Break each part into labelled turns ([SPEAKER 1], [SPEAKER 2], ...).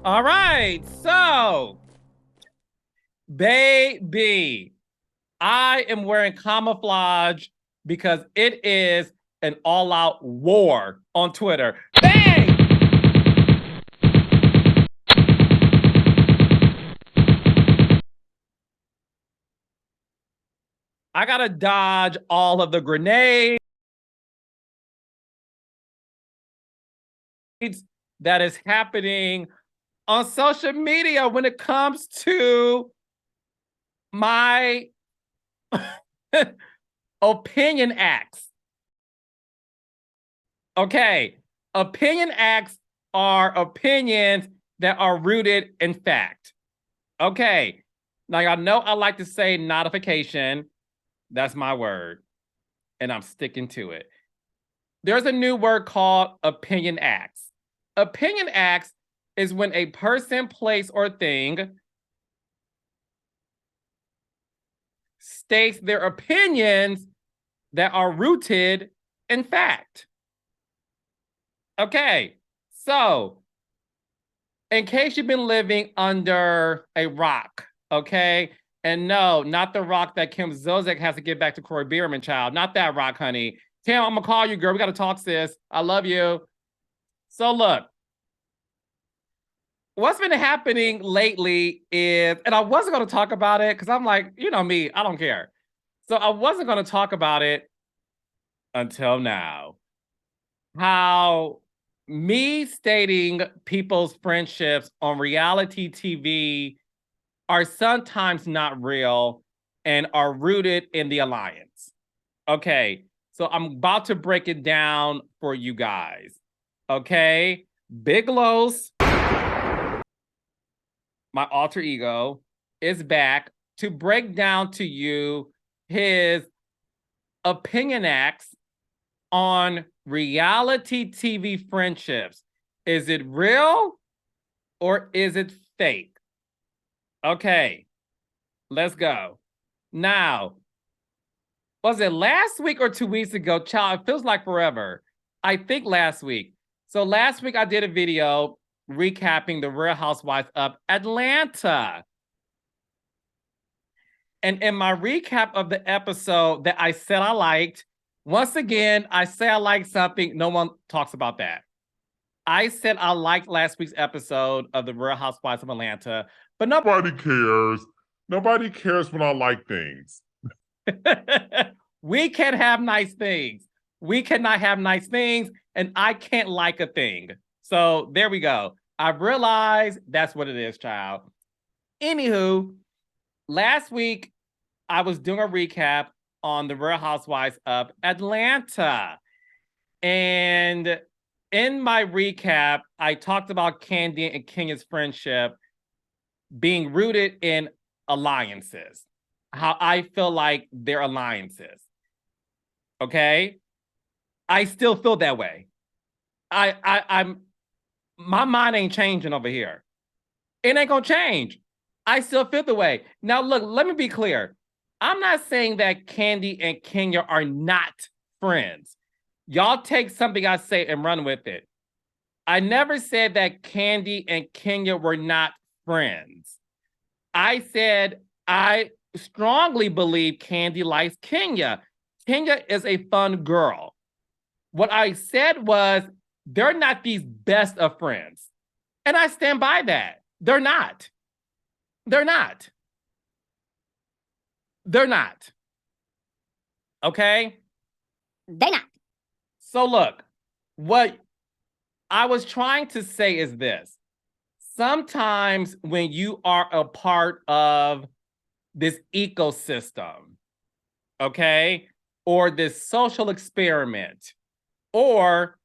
[SPEAKER 1] All right, so BayBEE, I am wearing camouflage because it is an all-out war on Twitter. Bang! I gotta dodge all of the grenades that is happening on social media when it comes to my opinion acts. Okay, opinion acts are opinions that are rooted in fact. Okay, now y'all know I like to say notification. That's my word, and I'm sticking to it. There's a new word called opinion acts. Opinion acts is when a person, place, or thing states their opinions that are rooted in fact. Okay, so in case you've been living under a rock, okay? And no, not the rock that Kim Zolciak has to get back to Corey Bierman, child. Not that rock, honey. Tim, I'm gonna call you, girl. We gotta talk, sis. I love you. So look, what's been happening lately is, and I wasn't gonna talk about it because I'm like, you know me, I don't care. So I wasn't gonna talk about it until now. How me stating people's friendships on reality TV are sometimes not real and are rooted in the alliance. Okay, so I'm about to break it down for you guys. Okay, Big Los, my alter ego, is back to break down to you his opinion acts on reality TV friendships. Is it real or is it fake? Okay, let's go. Now, was it last week or 2 weeks ago? Child, it feels like forever. I think last week. So last week I did a video recapping the Real Housewives of Atlanta. And in my recap of the episode that I said I liked, once again, I say I like something, no one talks about that. I said I liked last week's episode of the Real Housewives of Atlanta, but
[SPEAKER 2] Nobody cares. Nobody cares when I like things.
[SPEAKER 1] we can have nice things. We cannot have nice things, and I can't like a thing. So there we go. I realized that's what it is, child. Anywho, last week I was doing a recap on the Real Housewives of Atlanta. And in my recap, I talked about Kandi and Kenya's friendship being rooted in alliances, how I feel like they're alliances. Okay? I still feel that way. I'm my mind ain't changing over here. It ain't gonna change. I still feel the way. Now, look, let me be clear. I'm not saying that Kandi and Kenya are not friends. Y'all take something I say and run with it. I never said that Kandi and Kenya were not friends. I said I strongly believe Kandi likes Kenya. Kenya is a fun girl. What I said was they're not these best of friends. And I stand by that. They're not. They're not. They're not. Okay?
[SPEAKER 3] They're not.
[SPEAKER 1] So look, what I was trying to say is this. Sometimes when you are a part of this ecosystem, okay, or this social experiment, or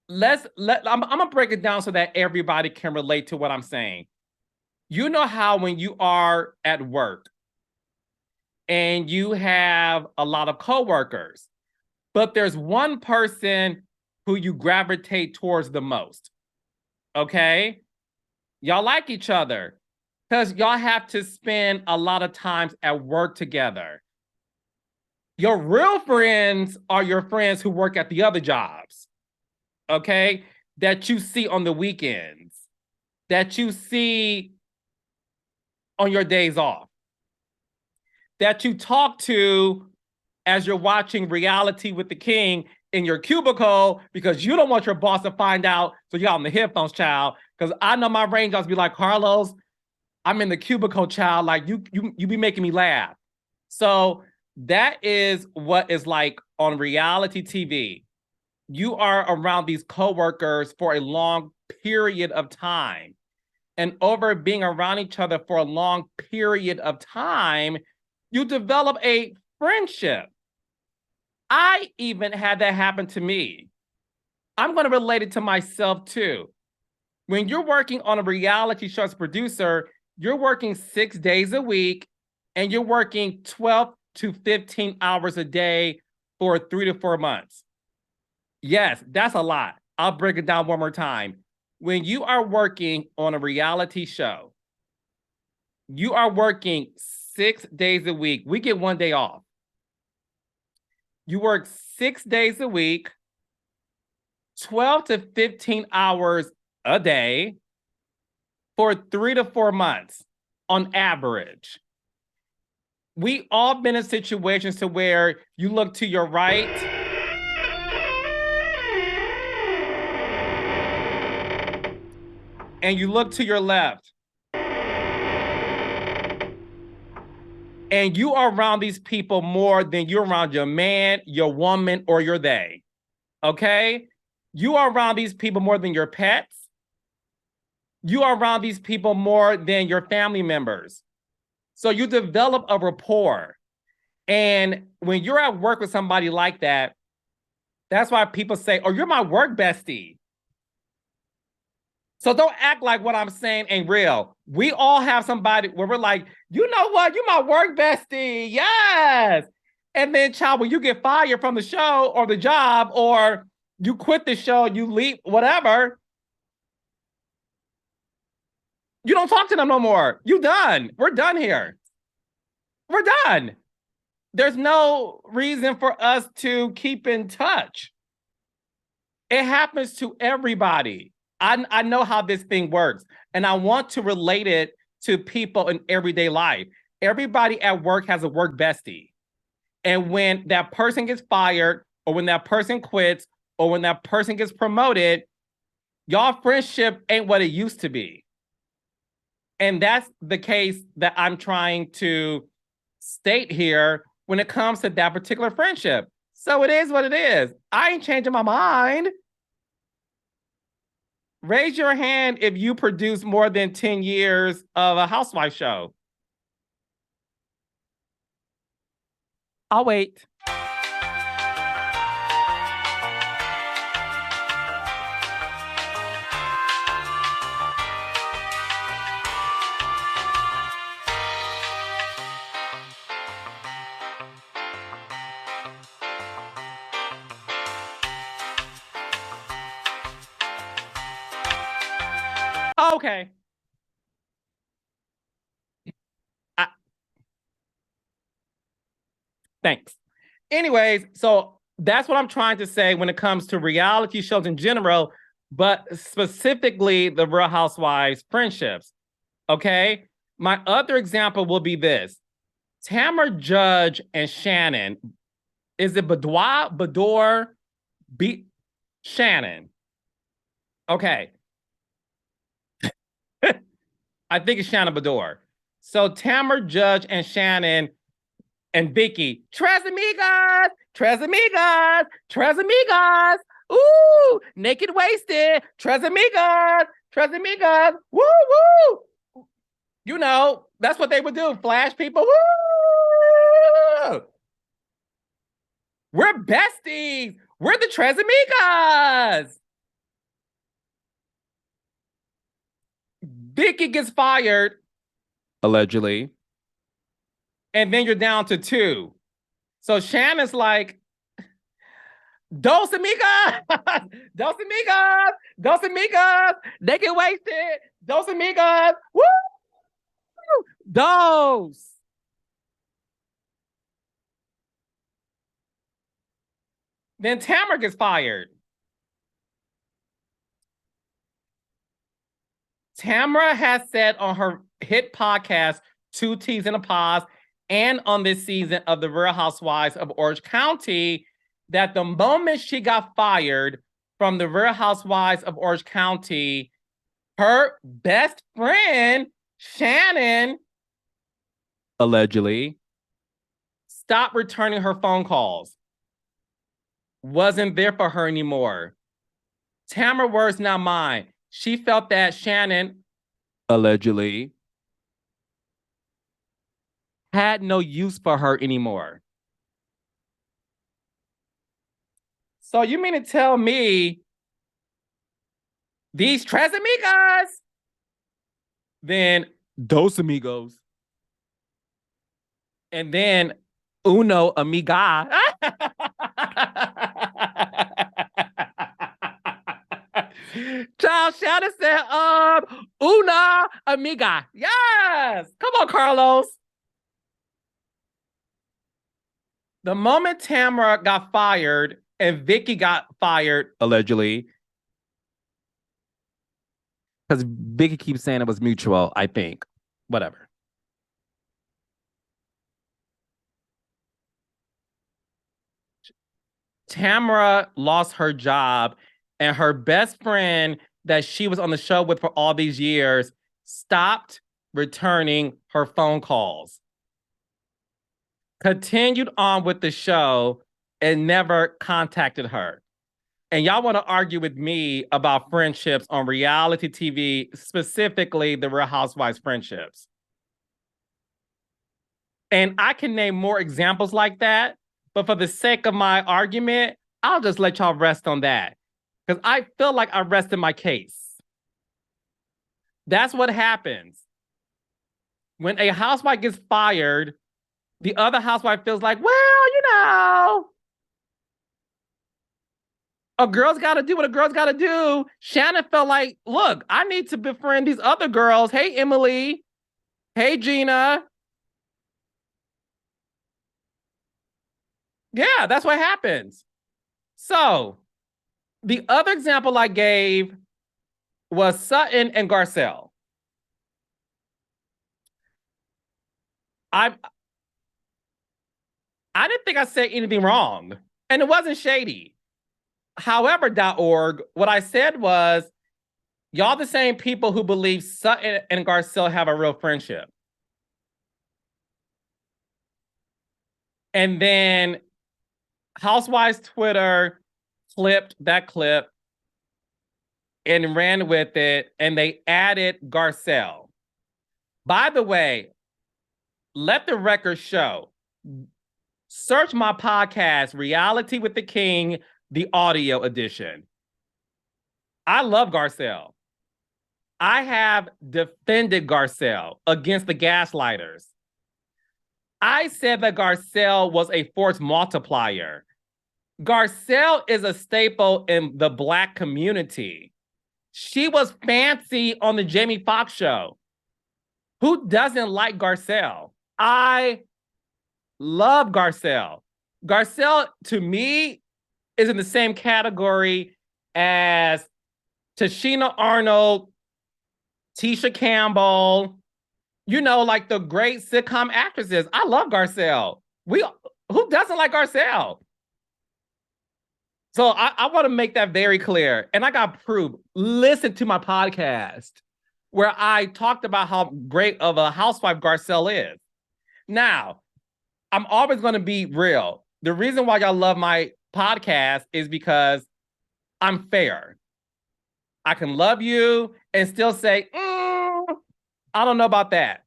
[SPEAKER 1] I'm gonna break it down so that everybody can relate to what I'm saying. You know how when you are at work and you have a lot of coworkers, but there's one person who you gravitate towards the most, okay? Y'all like each other because y'all have to spend a lot of times at work together. Your real friends are your friends who work at the other jobs, okay? That you see on the weekends, that you see on your days off, that you talk to as you're watching Reality with the King in your cubicle because you don't want your boss to find out. So you got on the headphones, child. Because I know my range jobs be like, Carlos, I'm in the cubicle, child. Like you be making me laugh. So that is what is like on reality TV. You are around these coworkers for a long period of time. And over being around each other for a long period of time, you develop a friendship. I even had that happen to me. I'm going to relate it to myself too. When you're working on a reality show as a producer, you're working 6 days a week and you're working 12 to 15 hours a day for 3 to 4 months. Yes, that's a lot. I'll break it down one more time. When you are working on a reality show, you are working 6 days a week. We get 1 day off. You work 6 days a week, 12 to 15 hours a day for 3 to 4 months on average. We all been in situations to where you look to your right and you look to your left and you are around these people more than you're around your man, your woman, or your they. Okay? You are around these people more than your pets. You are around these people more than your family members. So you develop a rapport. And when you're at work with somebody like that, that's why people say, oh, you're my work bestie. So don't act like what I'm saying ain't real. We all have somebody where we're like, you know what? You my work bestie. Yes. And then, child, when you get fired from the show or the job, or you quit the show, you leave, whatever, you don't talk to them no more. You done. We're done here. We're done. There's no reason for us to keep in touch. It happens to everybody. I know how this thing works, and I want to relate it to people in everyday life. Everybody at work has a work bestie. And when that person gets fired, or when that person quits, or when that person gets promoted, y'all friendship ain't what it used to be. And that's the case that I'm trying to state here when it comes to that particular friendship. So it is what it is. I ain't changing my mind. Raise your hand if you produce more than 10 years of a housewife show. I'll wait. Okay. Thanks. Anyways, so that's what I'm trying to say when it comes to reality shows in general, but specifically the Real Housewives friendships. Okay. My other example will be this. Tamara Judge and Shannon. Is it Boudoir? Bador? Shannon. Okay. I think it's Shannon Bador. So Tamara Judge and Shannon and Vicky, Tres amigas, Tres amigas, Tres amigas. Ooh, naked wasted, Tres amigas, Tres amigas. Woo, woo. You know, that's what they would do. Flash people. Woo. We're besties. We're the Tres amigas. Vicky gets fired, allegedly. And then you're down to 2. So Shannon's like, Dos amigas, dos amigas, dos amigas, they get wasted, dos amigas, woo, dos. Then Tamara gets fired. Tamra has said on her hit podcast, Two T's in a Pause, and on this season of The Real Housewives of Orange County, that the moment she got fired from The Real Housewives of Orange County, her best friend, Shannon, allegedly, stopped returning her phone calls. Wasn't there for her anymore. Tamra words, not mine. She felt that Shannon, allegedly, had no use for her anymore. So you mean to tell me these tres amigas, then dos amigos, and then uno amiga. Child Shannon said, una amiga. Yes. Come on, Carlos. The moment Tamra got fired and Vicky got fired, allegedly, because Vicky keeps saying it was mutual, I think. Whatever. Tamra lost her job, and her best friend that she was on the show with for all these years stopped returning her phone calls. Continued on with the show and never contacted her. And y'all want to argue with me about friendships on reality TV, specifically the Real Housewives friendships. And I can name more examples like that, but for the sake of my argument, I'll just let y'all rest on that, because I feel like I rested my case. That's what happens. When a housewife gets fired, the other housewife feels like, well, a girl's got to do what a girl's got to do. Shannon felt like, look, I need to befriend these other girls. Hey, Emily. Hey, Gina. Yeah, that's what happens. So the other example I gave was Sutton and Garcelle. I didn't think I said anything wrong, and it wasn't shady. However.org, what I said was, y'all the same people who believe Sutton and Garcelle have a real friendship. And then Housewives Twitter clipped that clip and ran with it, and they added Garcelle. By the way, let the record show. Search my podcast, Reality with the King, the audio edition. I love Garcelle. I have defended Garcelle against the gaslighters. I said that Garcelle was a force multiplier. Garcelle is a staple in the Black community. She was fancy on the Jamie Foxx show. Who doesn't like Garcelle? I love Garcelle. Garcelle, to me, is in the same category as Tashina Arnold, Tisha Campbell, like the great sitcom actresses. I love Garcelle. Who doesn't like Garcelle? So I want to make that very clear. And I got proof. Listen to my podcast where I talked about how great of a housewife Garcelle is. Now, I'm always going to be real. The reason why y'all love my podcast is because I'm fair. I can love you and still say, I don't know about that.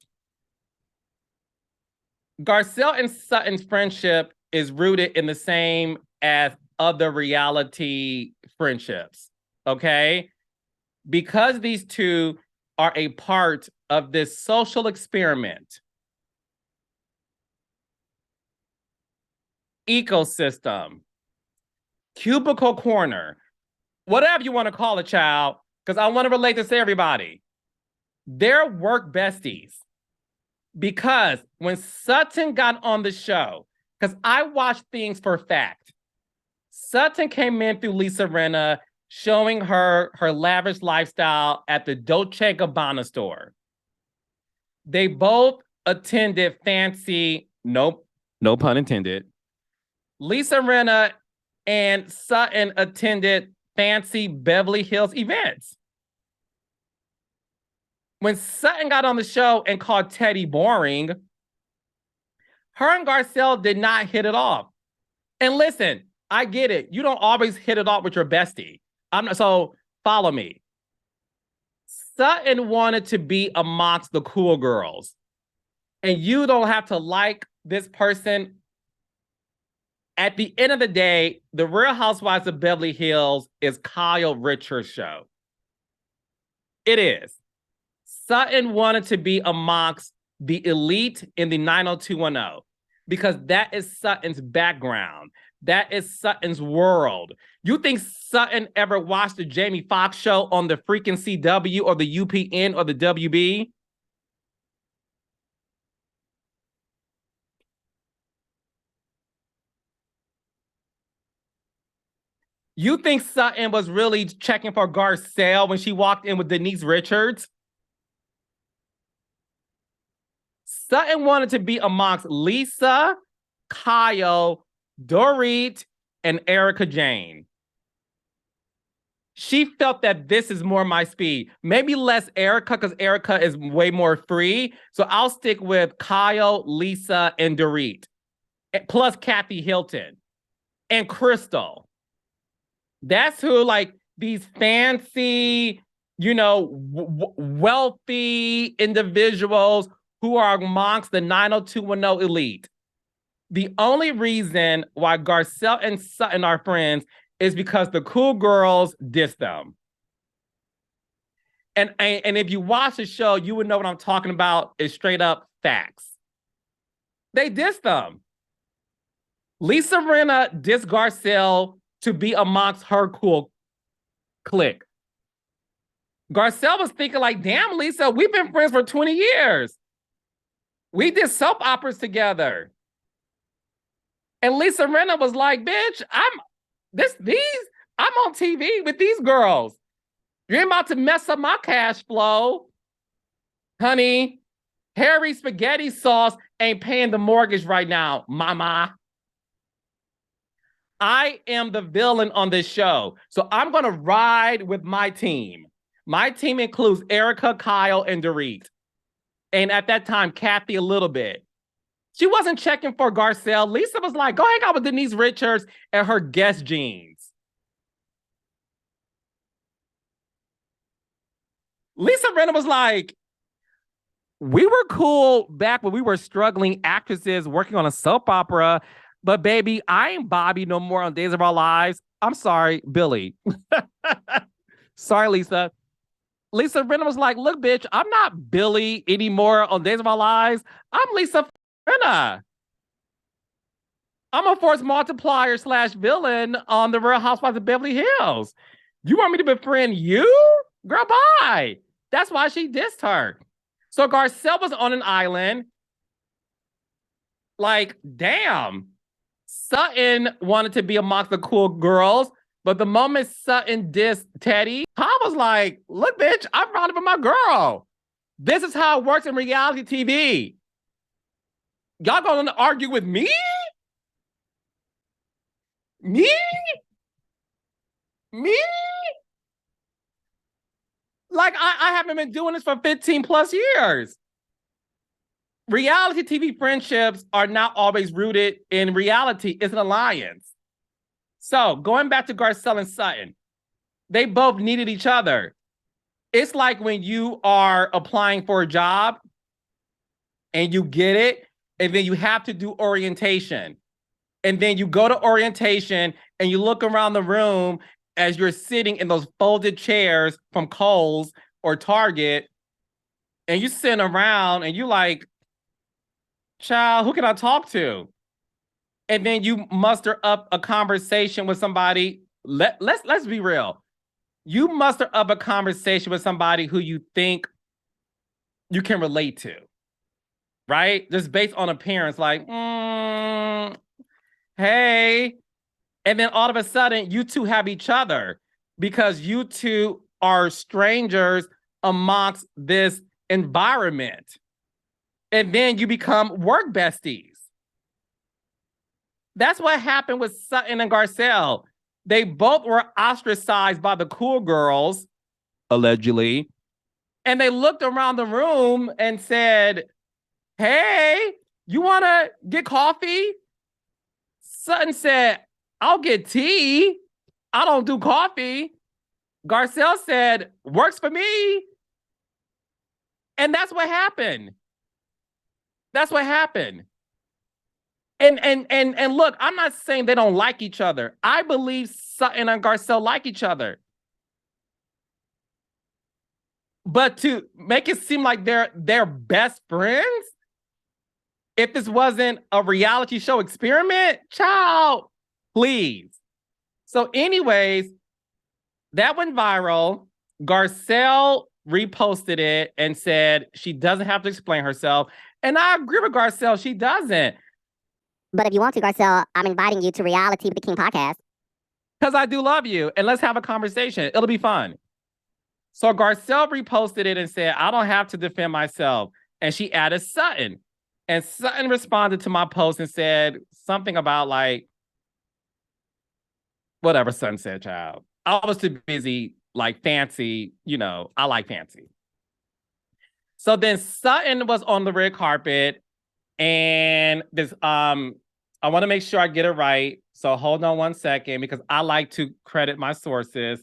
[SPEAKER 1] Garcelle and Sutton's friendship is rooted in the same as other reality friendships, okay? Because these two are a part of this social experiment, ecosystem, cubicle corner, whatever you want to call it, child, because I want to relate this to everybody. They're work besties. Because when Sutton got on the show, because I watched things for fact, Sutton came in through Lisa Rinna. showing her lavish lifestyle at the Dolce & Gabbana store. They both attended fancy, nope, no pun intended. Lisa Rinna and Sutton attended fancy Beverly Hills events. When Sutton got on the show and called Teddy boring, her and Garcelle did not hit it off. And listen, I get it. You don't always hit it off with your bestie. So follow me. Sutton wanted to be amongst the cool girls. And you don't have to like this person. At the end of the day, the Real Housewives of Beverly Hills is Kyle Richards' show. It is. Sutton wanted to be amongst the elite in the 90210 because that is Sutton's background. That is Sutton's world. You think Sutton ever watched the Jamie Foxx show on the freaking CW or the UPN or the WB? You think Sutton was really checking for Garcelle when she walked in with Denise Richards? Sutton wanted to be amongst Lisa, Kyle, Dorit, and Erica Jane. She felt that this is more my speed. Maybe less Erica because Erica is way more free. So I'll stick with Kyle, Lisa, and Dorit. Plus Kathy Hilton and Crystal. That's who, like, these fancy, wealthy individuals who are amongst the 90210 elite. The only reason why Garcelle and Sutton are friends is because the cool girls diss them. And if you watch the show, you would know what I'm talking about. Is straight up facts. They diss them. Lisa Rinna dissed Garcelle to be amongst her cool clique. Garcelle was thinking like, damn, Lisa, we've been friends for 20 years. We did soap operas together. And Lisa Rinna was like, bitch, I'm on TV with these girls. You ain't about to mess up my cash flow. Honey, Harry spaghetti sauce ain't paying the mortgage right now, mama. I am the villain on this show. So I'm going to ride with my team. My team includes Erica, Kyle, and Dorit. And at that time, Kathy a little bit. She wasn't checking for Garcelle. Lisa was like, go hang out with Denise Richards and her Guess jeans. Lisa Rinna was like, we were cool back when we were struggling actresses working on a soap opera, but baby, I ain't Bobby no more on Days of Our Lives. I'm sorry, Billy. Sorry, Lisa. Lisa Rinna was like, look, bitch, I'm not Billy anymore on Days of Our Lives. I'm Lisa Rinna. I'm a force multiplier / villain on the Real Housewives of Beverly Hills. You want me to befriend you? Girl, bye. That's why she dissed her. So Garcelle was on an island. Like, damn. Sutton wanted to be amongst the cool girls, but the moment Sutton dissed Teddy, Tom was like, look, bitch, I'm riding with my girl. This is how it works in reality TV. Y'all gonna argue with me? Me? Me? Like, I haven't been doing this for 15 plus years. Reality TV friendships are not always rooted in reality. It's an alliance. So going back to Garcelle and Sutton, they both needed each other. It's like when you are applying for a job and you get it, and then you have to do orientation. And then you go to orientation and you look around the room as you're sitting in those folded chairs from Kohl's or Target, and you sit around and you like, child, who can I talk to? And then you muster up a conversation with somebody. Let's be real. You muster up a conversation with somebody who you think you can relate to, right? Just based on appearance, like, hey. And then all of a sudden, you two have each other. because you two are strangers amongst this environment. And then you become work besties. That's what happened with Sutton and Garcelle. They both were ostracized by the cool girls, allegedly. And they looked around the room and said, hey, you want to get coffee? Sutton said, I'll get tea. I don't do coffee. Garcelle said, works for me. And that's what happened. That's what happened. And look, I'm not saying they don't like each other. I believe Sutton and Garcelle like each other. But to make it seem like they're best friends, if this wasn't a reality show experiment, child, please. So anyways, that went viral. Garcelle reposted it and said she doesn't have to explain herself. And I agree with Garcelle, she doesn't.
[SPEAKER 3] But if you want to, Garcelle, I'm inviting you to Reality with the King podcast.
[SPEAKER 1] Because I do love you, and let's have a conversation. It'll be fun. So Garcelle reposted it and said, I don't have to defend myself. And she added Sutton. And Sutton responded to my post and said something about like, whatever Sutton said, child. I was too busy, like fancy, you know, I like fancy. So then Sutton was on the red carpet and this, I want to make sure I get it right. So hold on one second because I like to credit my sources.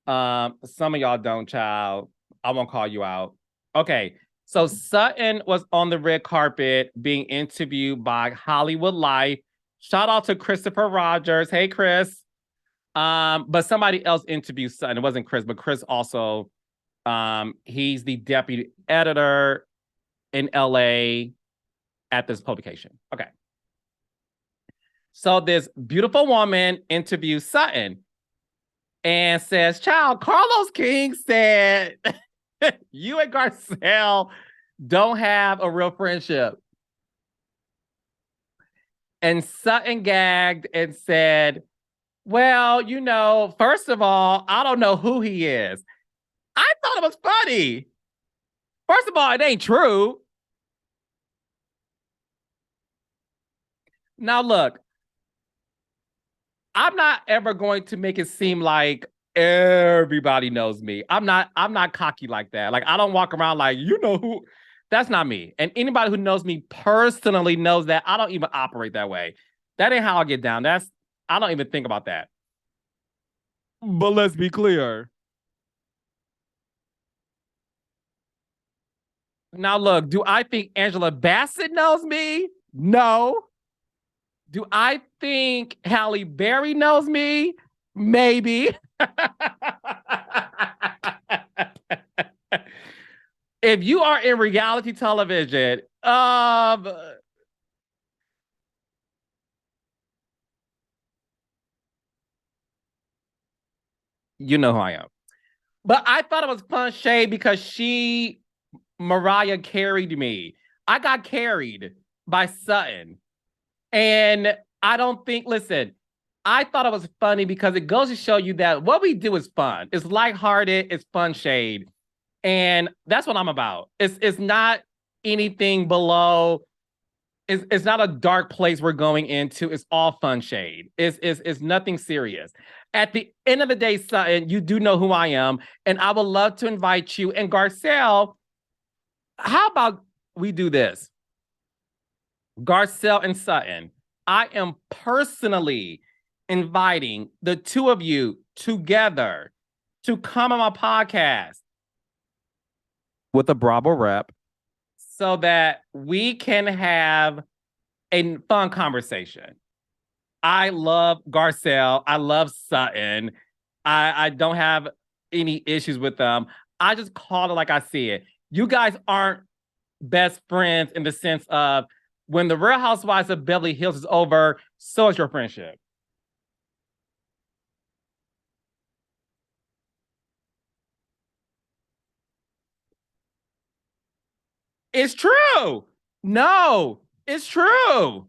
[SPEAKER 1] Some of y'all don't, child. I won't call you out. Okay. So Sutton was on the red carpet being interviewed by Hollywood Life. Shout out to Christopher Rogers. Hey, Chris. But somebody else interviewed Sutton. It wasn't Chris, but Chris also, he's the deputy editor in LA at this publication. Okay. So this beautiful woman interviews Sutton and says, child, Carlos King said, you and Garcelle don't have a real friendship. And Sutton gagged and said, well, you know, first of all, I don't know who he is. I thought it was funny. First of all, it ain't true. Now, look, I'm not ever going to make it seem like everybody knows me. I'm not cocky like that. Like, I don't walk around like, you know who. That's not me. And anybody who knows me personally knows that I don't even operate that way. That ain't how I get down. I don't even think about that. But let's be clear. Now, look, do I think Angela Bassett knows me? No. Do I think Halle Berry knows me? Maybe. If you are in reality television, you know who I am. But I thought it was fun shade because Mariah carried me. I got carried by Sutton. And I don't think, listen, I thought it was funny because it goes to show you that what we do is fun. It's lighthearted, it's fun shade. And that's what I'm about. It's not anything below. It's not a dark place we're going into. It's all fun shade. It's nothing serious. At the end of the day, Sutton, you do know who I am. And I would love to invite you. And Garcelle, how about we do this? Garcelle and Sutton, I am personally inviting the two of you together to come on my podcast with a Bravo rep so that we can have a fun conversation. I love Garcelle. I love Sutton. I don't have any issues with them. I just call it like I see it. You guys aren't best friends in the sense of when the Real Housewives of Beverly Hills is over, so is your friendship. It's true. No, it's true.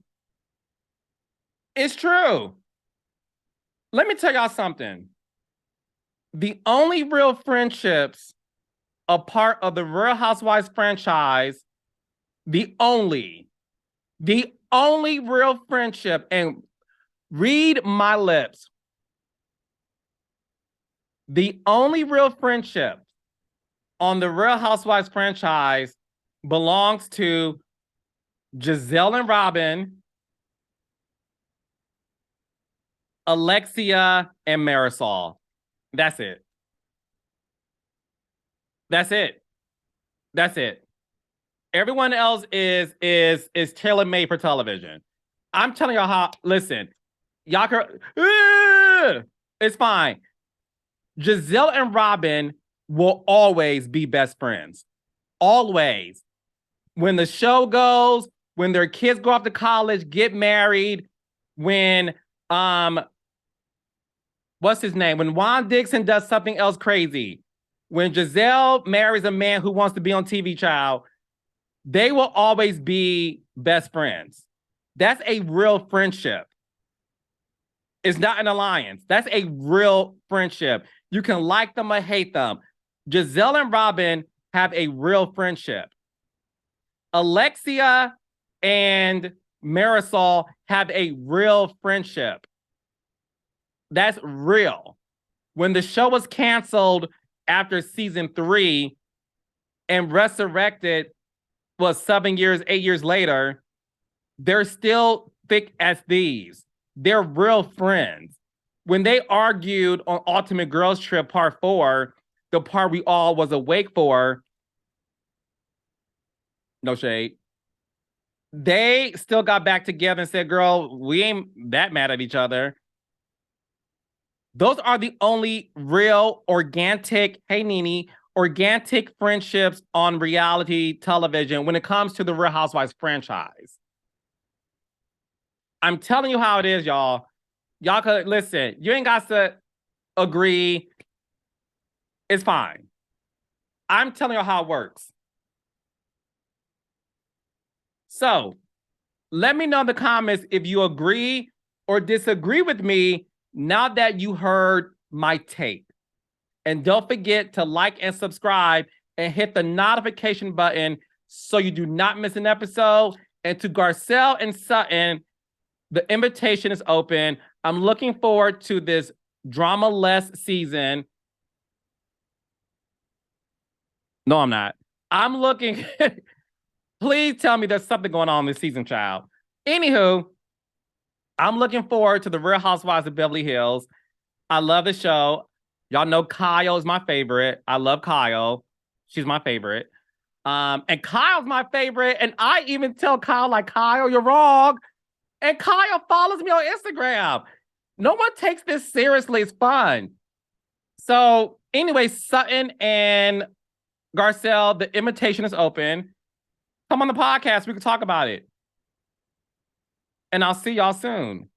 [SPEAKER 1] It's true. Let me tell y'all something. The only real friendships a part of the Real Housewives franchise, the only real friendship, and read my lips, the only real friendship on the Real Housewives franchise belongs to Garcelle and Robin, Alexia and Marisol. That's it. That's it. That's it. Everyone else is tailor-made for television. I'm telling y'all how, listen, y'all can, it's fine. Garcelle and Robin will always be best friends. Always. When the show goes, when their kids go off to college, get married, when what's his name? When Juan Dixon does something else crazy, when Garcelle marries a man who wants to be on TV, child, they will always be best friends. That's a real friendship. It's not an alliance. That's a real friendship. You can like them or hate them. Garcelle and Robin have a real friendship. Alexia and Marisol have a real friendship. That's real. When the show was canceled after season 3 and resurrected, 8 years later, they're still thick as thieves. They're real friends. When they argued on Ultimate Girls Trip Part 4, the part we all was awake for, no shade, they still got back together and said, girl, we ain't that mad at each other. Those are the only real organic, hey Nene, organic friendships on reality television when it comes to the Real Housewives franchise. I'm telling you how it is, y'all. Y'all could listen. You ain't got to agree. It's fine. I'm telling you how it works. So let me know in the comments if you agree or disagree with me now that you heard my take. And don't forget to like and subscribe and hit the notification button so you do not miss an episode. And to Garcelle and Sutton, the invitation is open. I'm looking forward to this drama-less season. No, I'm not. I'm looking... Please tell me there's something going on this season, child. Anywho, I'm looking forward to the Real Housewives of Beverly Hills. I love the show. Y'all know Kyle is my favorite. I love Kyle. She's my favorite. And Kyle's my favorite. And I even tell Kyle, like, Kyle, you're wrong. And Kyle follows me on Instagram. No one takes this seriously. It's fun. So anyway, Sutton and Garcelle, the invitation is open. Come on the podcast. We can talk about it. And I'll see y'all soon.